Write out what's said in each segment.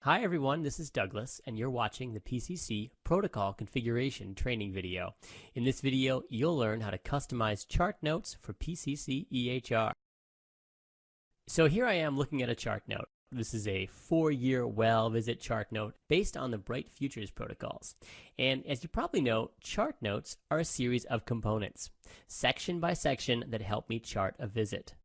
Hi everyone, this is Douglas, and you're watching the PCC Protocol Configuration Training video. In this video, you'll learn how to customize chart notes for PCC EHR. So here I am looking at a chart note. This is a 4-year well visit chart note based on the Bright Futures protocols. And as you probably know, chart notes are a series of components, section by section, that help me chart a visit.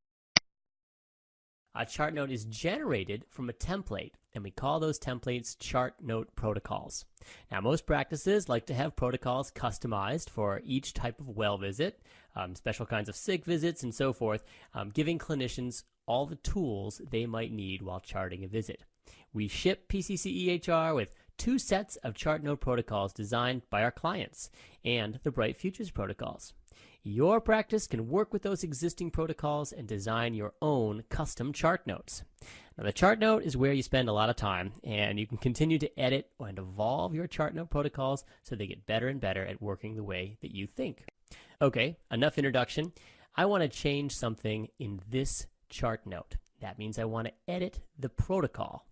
A chart note is generated from a template, and we call those templates chart note protocols. Now, most practices like to have protocols customized for each type of well visit, special kinds of sick visits, and so forth, giving clinicians all the tools they might need while charting a visit. We ship PCC EHR with 2 sets of chart note protocols designed by our clients and the Bright Futures protocols. Your practice can work with those existing protocols and design your own custom chart notes. Now, the chart note is where you spend a lot of time, and you can continue to edit and evolve your chart note protocols so they get better and better at working the way that you think. Okay, enough introduction. I want to change something in this chart note. That means I want to edit the protocol.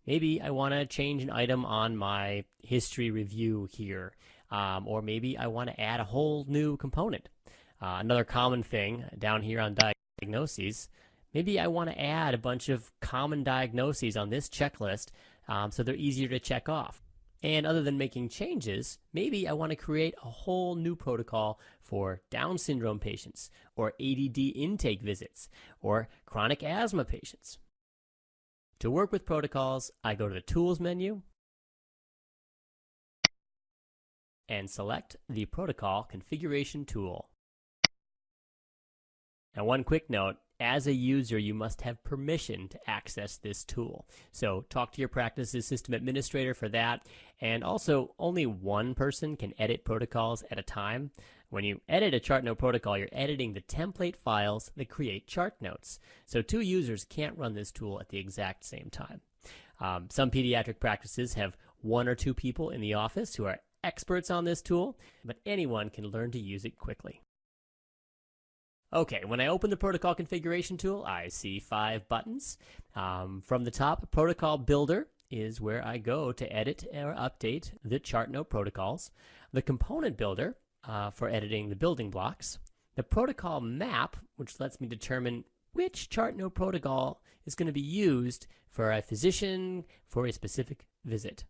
Maybe I want to change an item on my history review here, or maybe I want to add a whole new component. Another common thing down here on diagnoses, maybe I want to add a bunch of common diagnoses on this checklist so they're easier to check off. And other than making changes, maybe I want to create a whole new protocol for Down syndrome patients, or ADD intake visits, or chronic asthma patients. To work with protocols, I go to the Tools menu and select the Protocol Configuration tool. Now, one quick note, as a user, you must have permission to access this tool. So talk to your practice's system administrator for that. And also, only one person can edit protocols at a time. When you edit a chart note protocol, you're editing the template files that create chart notes. So 2 users can't run this tool at the exact same time. Some pediatric practices have 1 or 2 people in the office who are experts on this tool, but anyone can learn to use it quickly. Okay, when I open the Protocol Configuration tool, I see 5 buttons. From the top, Protocol Builder is where I go to edit or update the chart note protocols. The Component Builder for editing the building blocks. The Protocol Map, which lets me determine which chart note protocol is going to be used for a physician for a specific visit.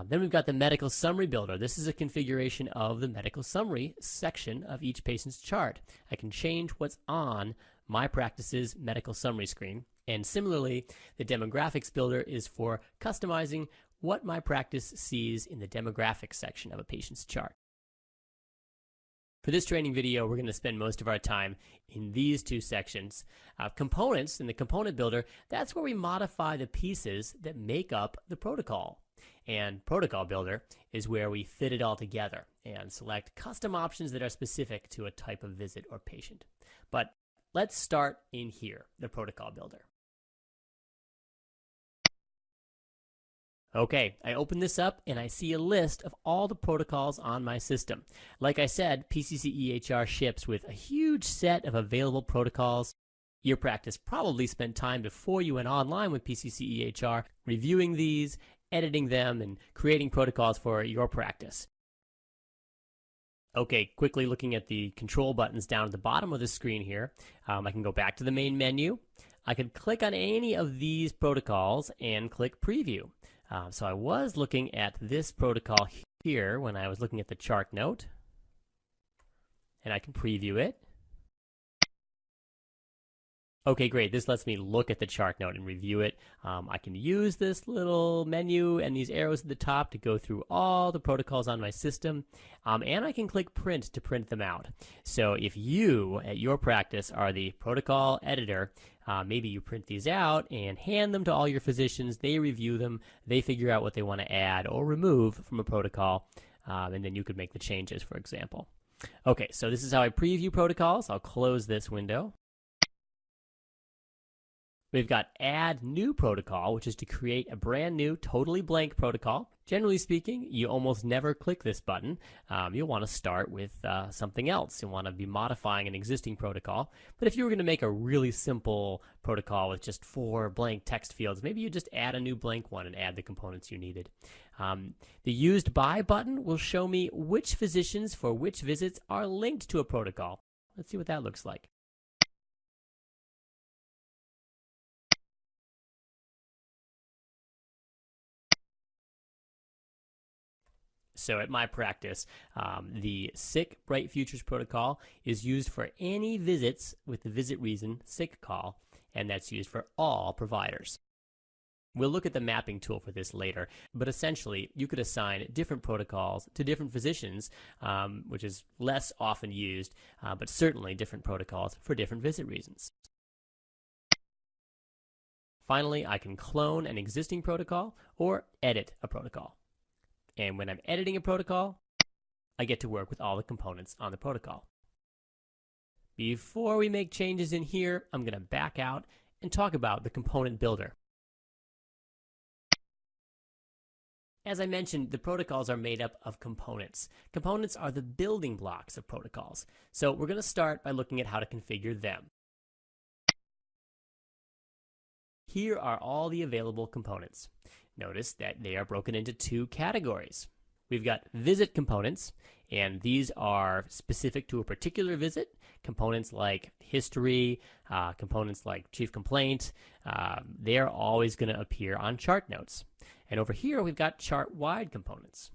Then we've got the Medical Summary Builder. This is a configuration of the medical summary section of each patient's chart. I can change what's on my practice's medical summary screen. And similarly, the Demographics Builder is for customizing what my practice sees in the demographics section of a patient's chart. For this training video, we're going to spend most of our time in these 2 sections. Components, in the Component Builder, that's where we modify the pieces that make up the protocol. And Protocol Builder is where we fit it all together and select custom options that are specific to a type of visit or patient. But let's start in here, the Protocol Builder. Okay, I open this up and I see a list of all the protocols on my system. Like I said, PCC EHR ships with a huge set of available protocols. Your practice probably spent time before you went online with PCC EHR reviewing these, editing them, and creating protocols for your practice. Okay, quickly looking at the control buttons down at the bottom of the screen here, I can go back to the main menu. I could click on any of these protocols and click Preview. So I was looking at this protocol here when I was looking at the chart note, and I can preview it. Okay, great. This lets me look at the chart note and review it. I can use this little menu and these arrows at the top to go through all the protocols on my system, and I can click Print to print them out. So if you, at your practice, are the protocol editor, maybe you print these out and hand them to all your physicians. They review them. They figure out what they want to add or remove from a protocol, and then you could make the changes, for example. Okay, so this is how I preview protocols. I'll close this window. We've got Add New Protocol, which is to create a brand new, totally blank protocol. Generally speaking, you almost never click this button. You'll want to start with something else. You'll want to be modifying an existing protocol. But if you were going to make a really simple protocol with just 4 blank text fields, maybe you just add a new blank one and add the components you needed. The Used By button will show me which physicians for which visits are linked to a protocol. Let's see what that looks like. So at my practice, the Sick Bright Futures protocol is used for any visits with the visit reason sick call, and that's used for all providers. We'll look at the mapping tool for this later, but essentially you could assign different protocols to different physicians, which is less often used, but certainly different protocols for different visit reasons. Finally, I can clone an existing protocol or edit a protocol. And when I'm editing a protocol, I get to work with all the components on the protocol. Before we make changes in here, I'm going to back out and talk about the component builder. As I mentioned, the protocols are made up of components. Components are the building blocks of protocols. So we're going to start by looking at how to configure them. Here are all the available components. Notice that they are broken into 2 categories. We've got visit components, and these are specific to a particular visit. Components like history, components like chief complaint, they're always going to appear on chart notes. And over here, we've got chart-wide components.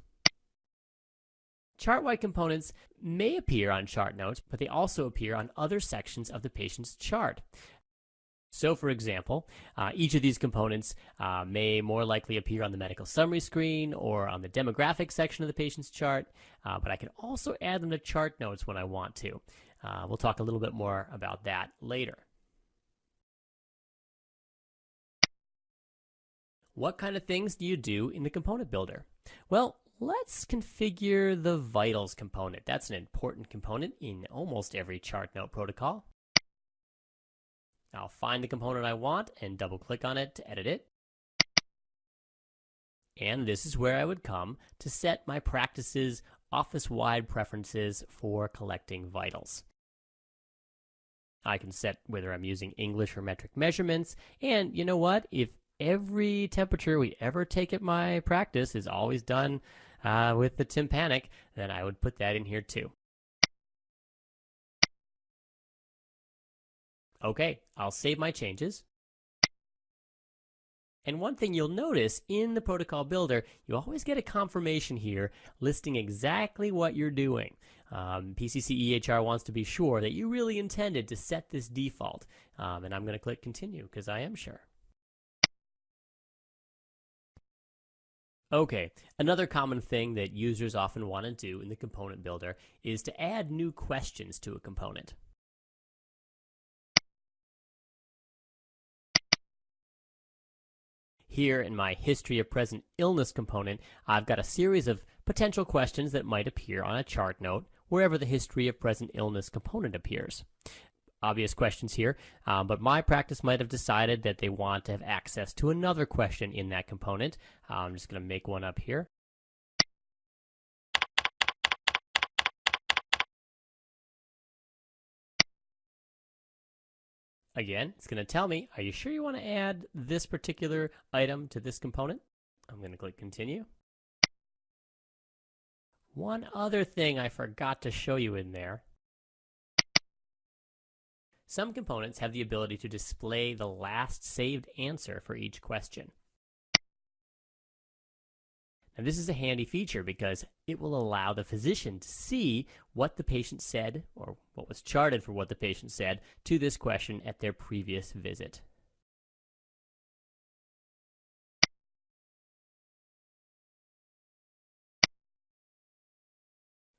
Chart-wide components may appear on chart notes, but they also appear on other sections of the patient's chart. So, for example, each of these components may more likely appear on the medical summary screen or on the demographic section of the patient's chart, but I can also add them to chart notes when I want to. We'll talk a little bit more about that later. What kind of things do you do in the component builder? Well, let's configure the vitals component. That's an important component in almost every chart note protocol. I'll find the component I want and double-click on it to edit it. And this is where I would come to set my practice's Officewide Preferences for collecting vitals. I can set whether I'm using English or metric measurements, and you know what? If every temperature we ever take at my practice is always done with the tympanic, then I would put that in here too. Okay, I'll save my changes. And one thing you'll notice in the protocol builder, you always get a confirmation here listing exactly what you're doing. PCC EHR wants to be sure that you really intended to set this default. And I'm going to click continue because I am sure. Okay, another common thing that users often want to do in the component builder is to add new questions to a component. Here in my History of Present Illness component, I've got a series of potential questions that might appear on a chart note wherever the History of Present Illness component appears. Obvious questions here, but my practice might have decided that they want to have access to another question in that component. I'm just going to make one up here. Again, it's going to tell me, are you sure you want to add this particular item to this component? I'm going to click continue. One other thing I forgot to show you in there. Some components have the ability to display the last saved answer for each question. And this is a handy feature because it will allow the physician to see what the patient said, or what was charted for what the patient said, to this question at their previous visit.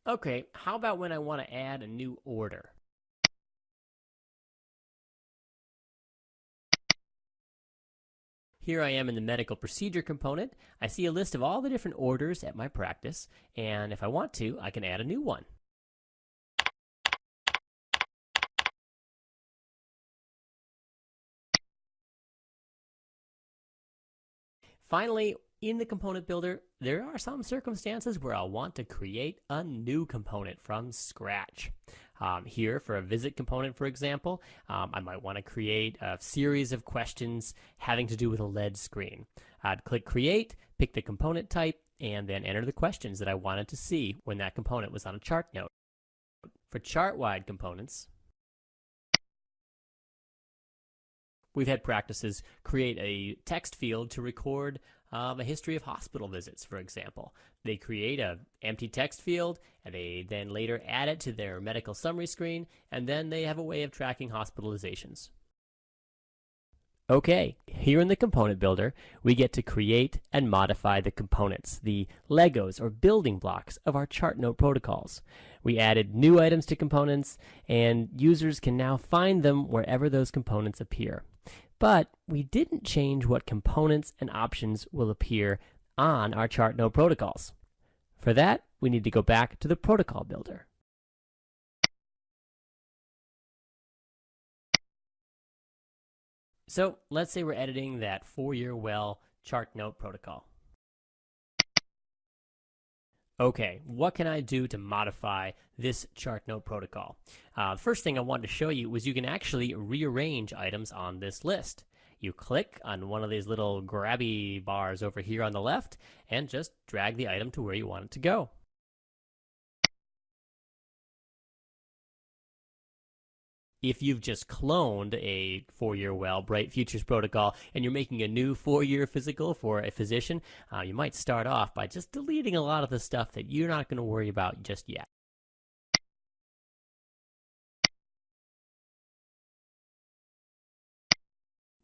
Okay, how about when I want to add a new order? Here I am in the medical procedure component. I see a list of all the different orders at my practice, and if I want to, I can add a new one. Finally, in the component builder, there are some circumstances where I'll want to create a new component from scratch. Here, for a visit component, for example, I might want to create a series of questions having to do with a LED screen. I'd click Create, pick the component type, and then enter the questions that I wanted to see when that component was on a chart note. For Chartwide Components, we've had practices create a text field to record a history of hospital visits, for example. They create an empty text field, and they then later add it to their medical summary screen, and then they have a way of tracking hospitalizations. Okay, here in the component builder, we get to create and modify the components, the Legos or building blocks of our chart note protocols. We added new items to components, and users can now find them wherever those components appear. But we didn't change what components and options will appear on our chart note protocols. For that, we need to go back to the protocol builder. So let's say we're editing that 4-year well chart note protocol. Okay, what can I do to modify this chart note protocol? The first thing I wanted to show you was you can actually rearrange items on this list. You click on one of these little grabby bars over here on the left and just drag the item to where you want it to go. If you've just cloned a 4-year well Bright Futures protocol and you're making a new 4-year physical for a physician, you might start off by just deleting a lot of the stuff that you're not going to worry about just yet.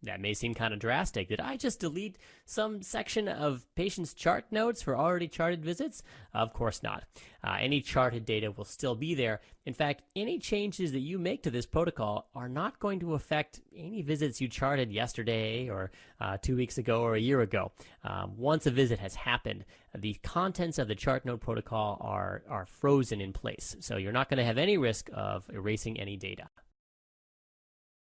That may seem kind of drastic. Did I just delete some section of patients' chart notes for already charted visits? Of course not. Any charted data will still be there. In fact, any changes that you make to this protocol are not going to affect any visits you charted yesterday or 2 weeks ago or a year ago. Once a visit has happened, the contents of the chart note protocol are frozen in place. So you're not going to have any risk of erasing any data.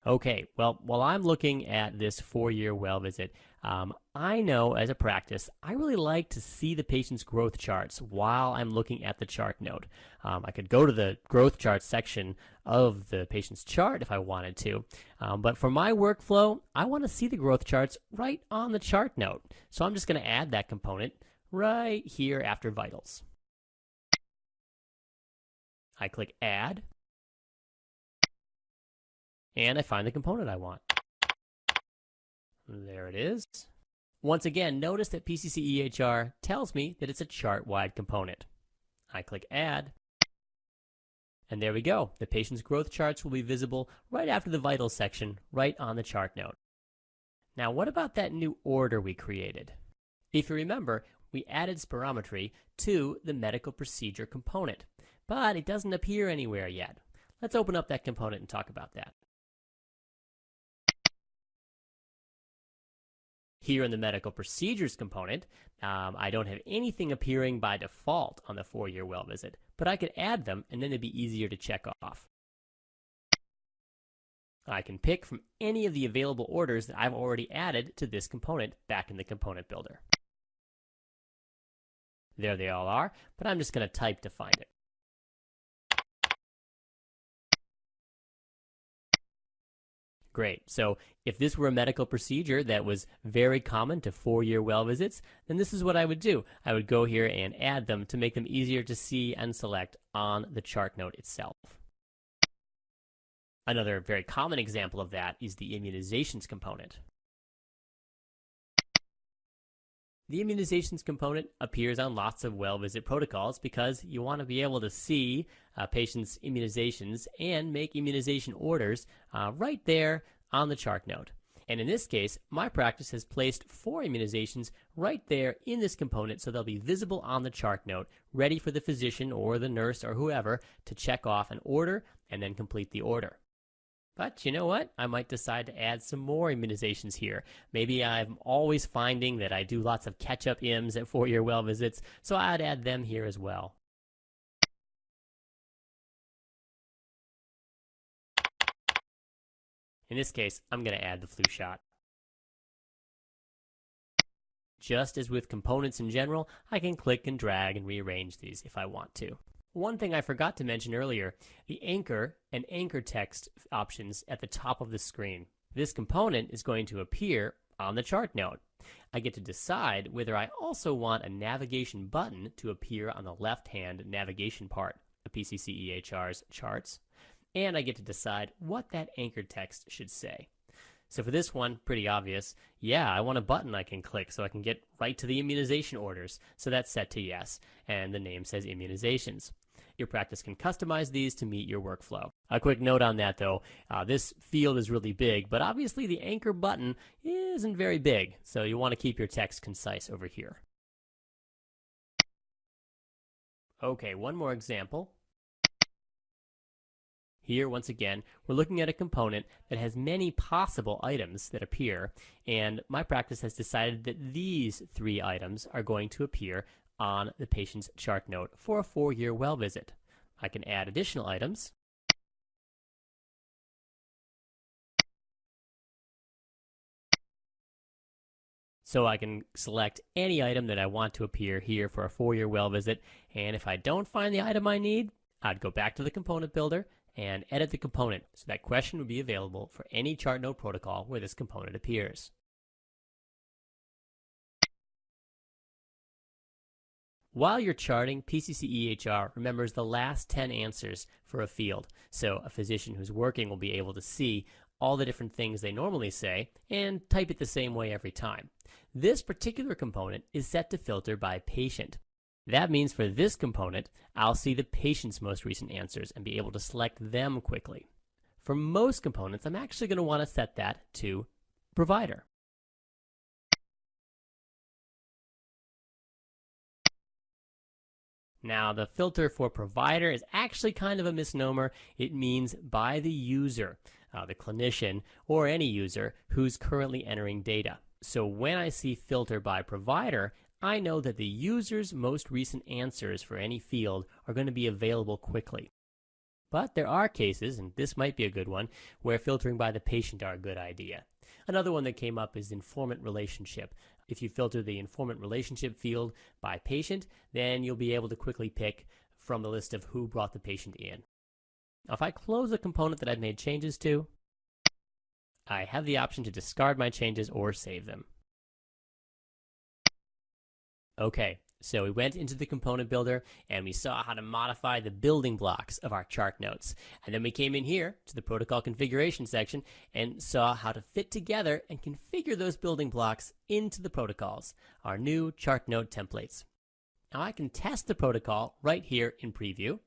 Okay, well, while I'm looking at this 4-year well visit, I know as a practice, I really like to see the patient's growth charts while I'm looking at the chart note. I could go to the growth chart section of the patient's chart if I wanted to, but for my workflow, I want to see the growth charts right on the chart note. So I'm just going to add that component right here after vitals. I click Add, and I find the component I want. There it is. Once again, notice that PCC EHR tells me that it's a chart-wide component. I click Add, and there we go. The patient's growth charts will be visible right after the vitals section, right on the chart note. Now, what about that new order we created? If you remember, we added spirometry to the medical procedure component, but it doesn't appear anywhere yet. Let's open up that component and talk about that. Here in the medical procedures component, I don't have anything appearing by default on the 4-year well visit, but I could add them and then it'd be easier to check off. I can pick from any of the available orders that I've already added to this component back in the component builder. There they all are, but I'm just going to type to find it. Great. So if this were a medical procedure that was very common to 4-year well visits, then this is what I would do. I would go here and add them to make them easier to see and select on the chart note itself. Another very common example of that is the immunizations component. The immunizations component appears on lots of well visit protocols because you want to be able to see patients' immunizations and make immunization orders right there on the chart note. And in this case, my practice has placed 4 immunizations right there in this component so they'll be visible on the chart note, ready for the physician or the nurse or whoever to check off an order and then complete the order. But you know what? I might decide to add some more immunizations here. Maybe I'm always finding that I do lots of catch-up IMs at 4-year well visits, so I'd add them here as well. In this case, I'm going to add the flu shot. Just as with components in general, I can click and drag and rearrange these if I want to. One thing I forgot to mention earlier, the anchor and anchor text options at the top of the screen. This component is going to appear on the chart node. I get to decide whether I also want a navigation button to appear on the left-hand navigation part of PCC EHR's charts, and I get to decide what that anchor text should say. So for this one, pretty obvious. Yeah, I want a button I can click so I can get right to the immunization orders. So that's set to yes, and the name says immunizations. Your practice can customize these to meet your workflow. A quick note on that though, this field is really big, but obviously the anchor button isn't very big, so you want to keep your text concise over here. Okay, one more example. Here, once again, we're looking at a component that has many possible items that appear, and my practice has decided that these 3 items are going to appear on the patient's chart note for a 4-year well visit. I can add additional items. So I can select any item that I want to appear here for a 4-year well visit, and if I don't find the item I need, I'd go back to the component builder and edit the component, so that question would be available for any chart node protocol where this component appears. While you're charting, PCC EHR remembers the last 10 answers for a field, so a physician who's working will be able to see all the different things they normally say and type it the same way every time. This particular component is set to filter by patient. That means for this component, I'll see the patient's most recent answers and be able to select them quickly. For most components, I'm actually going to want to set that to provider. Now, the filter for provider is actually kind of a misnomer. It means by the user, the clinician, or any user who's currently entering data. So when I see filter by provider, I know that the user's most recent answers for any field are going to be available quickly. But there are cases, and this might be a good one, where filtering by the patient are a good idea. Another one that came up is informant relationship. If you filter the informant relationship field by patient, then you'll be able to quickly pick from the list of who brought the patient in. Now, if I close a component that I've made changes to, I have the option to discard my changes or save them. Okay, so we went into the component builder and we saw how to modify the building blocks of our chart notes. And then we came in here to the protocol configuration section and saw how to fit together and configure those building blocks into the protocols, our new chart note templates. Now I can test the protocol right here in preview,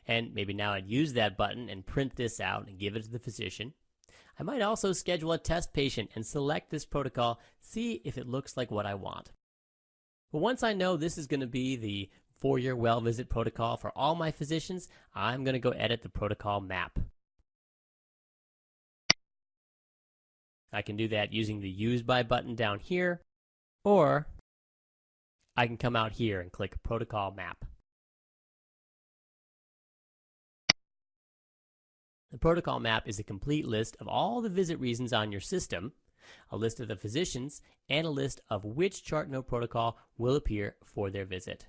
and maybe now I'd use that button and print this out and give it to the physician. I might also schedule a test patient and select this protocol, see if it looks like what I want. But once I know this is going to be the 4-year well visit protocol for all my physicians, I'm going to go edit the protocol map. I can do that using the Use By button down here, or I can come out here and click Protocol Map. The protocol map is a complete list of all the visit reasons on your system, a list of the physicians, and a list of which chart node protocol will appear for their visit.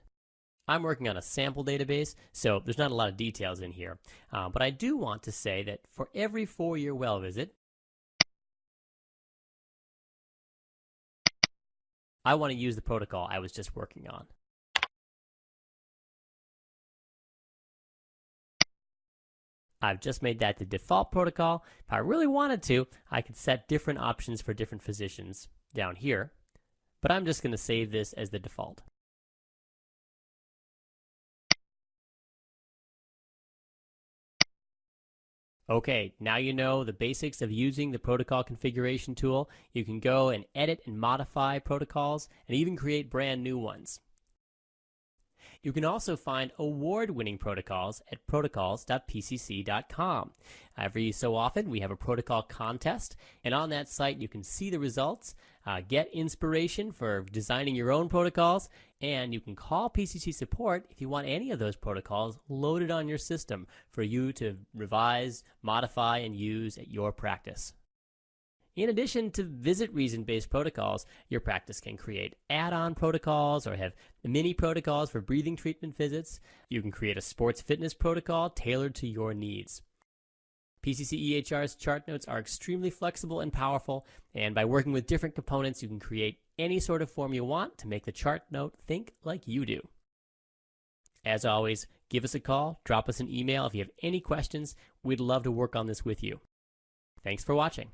I'm working on a sample database, so there's not a lot of details in here, but I do want to say that for every 4-year well visit, I want to use the protocol I was just working on. I've just made that the default protocol. If I really wanted to, I could set different options for different physicians down here, but I'm just going to save this as the default. Okay, now you know the basics of using the protocol configuration tool. You can go and edit and modify protocols and even create brand new ones. You can also find award-winning protocols at protocols.pcc.com. Every so often, we have a protocol contest, and on that site, you can see the results, get inspiration for designing your own protocols, and you can call PCC support if you want any of those protocols loaded on your system for you to revise, modify, and use at your practice. In addition to visit reason-based protocols, your practice can create add-on protocols or have mini protocols for breathing treatment visits. You can create a sports fitness protocol tailored to your needs. PCC EHR's chart notes are extremely flexible and powerful, and by working with different components, you can create any sort of form you want to make the chart note think like you do. As always, give us a call, drop us an email if you have any questions. We'd love to work on this with you. Thanks for watching.